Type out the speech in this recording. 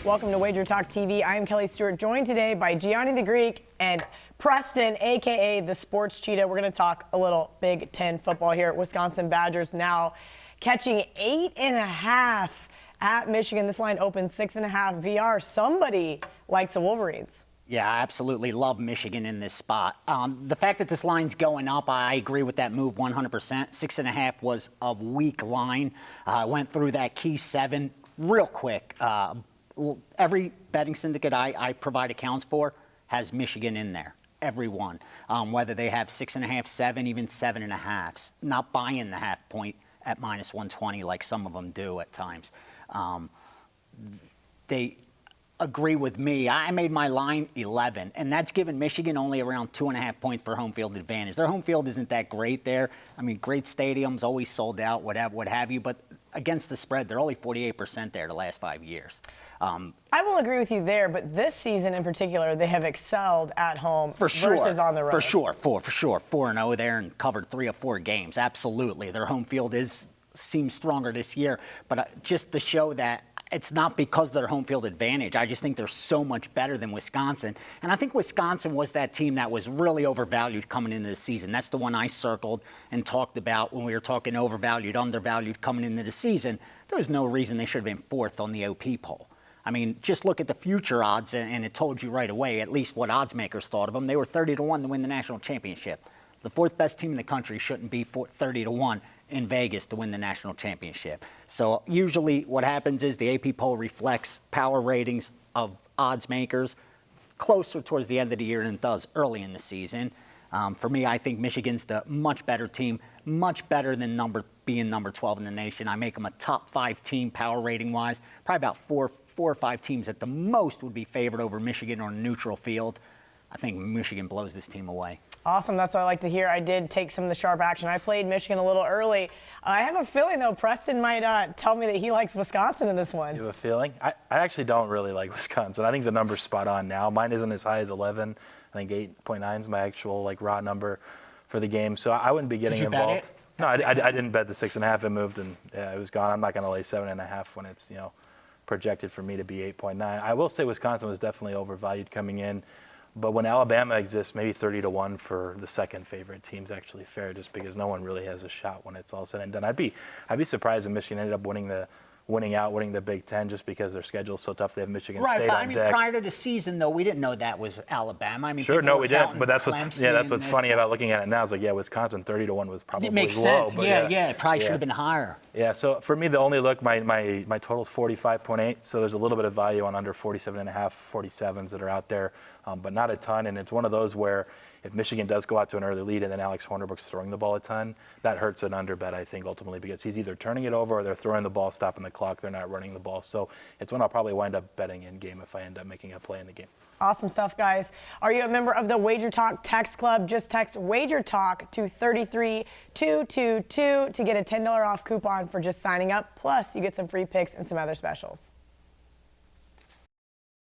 Welcome to WagerTalk TV. I am Kelly Stewart, joined today by Gianni the Greek and Preston, a.k.a. the Sports Cheetah. We're going to talk a little Big Ten football here. Wisconsin Badgers now catching 8.5 at Michigan. This line opens 6.5 VR. Somebody likes the Wolverines. Yeah, I absolutely love Michigan in this spot. The fact that this line's going up, I agree with that move 100%. 6.5 was a weak line. I went through that key 7 real quick. Every betting syndicate I provide accounts for has Michigan in there. Every one. Whether they have 6.5, 7, even 7.5s. Not buying the half point at minus 120 like some of them do at times. They agree with me. I made my line 11, and that's given Michigan only around 2.5 points for home field advantage. Their home field isn't that great there. I mean, great stadiums, always sold out, what have you, but against the spread, they're only 48% there the last 5 years. I will agree with you there, but this season in particular, they have excelled at home versus on the road. For sure. 4-0 there and covered 3 or 4 games. Absolutely. Their home field seems stronger this year, but just to show that it's not because of their home field advantage. I just think they're so much better than Wisconsin. And I think Wisconsin was that team that was really overvalued coming into the season. That's the one I circled and talked about when we were talking overvalued, undervalued coming into the season. There was no reason they should have been 4th on the OP poll. I mean, just look at the future odds, and it told you right away at least what odds makers thought of them. They were 30-1 to win the national championship. The 4th best team in the country shouldn't be 30-1 in Vegas to win the national championship. So usually what happens is the AP poll reflects power ratings of odds makers closer towards the end of the year than it does early in the season. For me, I think Michigan's the much better team, much better than being number 12 in the nation. I make them a top 5 team power rating wise. Probably about four or five teams at the most would be favored over Michigan on a neutral field. I think Michigan blows this team away. Awesome. That's what I like to hear. I did take some of the sharp action. I played Michigan a little early. I have a feeling, though, Preston might tell me that he likes Wisconsin in this one. You have a feeling? I actually don't really like Wisconsin. I think the number's spot on now. Mine isn't as high as 11. I think 8.9 is my actual raw number for the game. So I wouldn't be getting involved. No, I didn't bet the 6.5. It moved and it was gone. I'm not going to lay 7.5 when it's projected for me to be 8.9. I will say Wisconsin was definitely overvalued coming in. But when Alabama exists, maybe 30-1 for the second favorite team's actually fair, just because no one really has a shot when it's all said and done. I'd be surprised if Michigan ended up winning the Big Ten just because their schedule's so tough. They have Michigan State on deck. Right, but I mean, prior to the season, though, we didn't know that was Alabama. I mean, sure, no, we didn't. But that's what's funny about looking at it now is Wisconsin 30-1 was probably low. It makes sense. Yeah, it probably should have been higher. Yeah, so for me, the only look, my total's 45.8, so there's a little bit of value on under 47.5, 47s that are out there, but not a ton. And it's one of those where if Michigan does go out to an early lead and then Alex Hornibrook's throwing the ball a ton, that hurts an under bet, I think, ultimately, because he's either turning it over or they're throwing the ball, stopping the clock, they're not running the ball. So it's one I'll probably wind up betting in game if I end up making a play in the game. Awesome stuff, guys. Are you a member of the WagerTalk text club? Just text WagerTalk to 33222 to get a $10 off coupon for just signing up. Plus, you get some free picks and some other specials.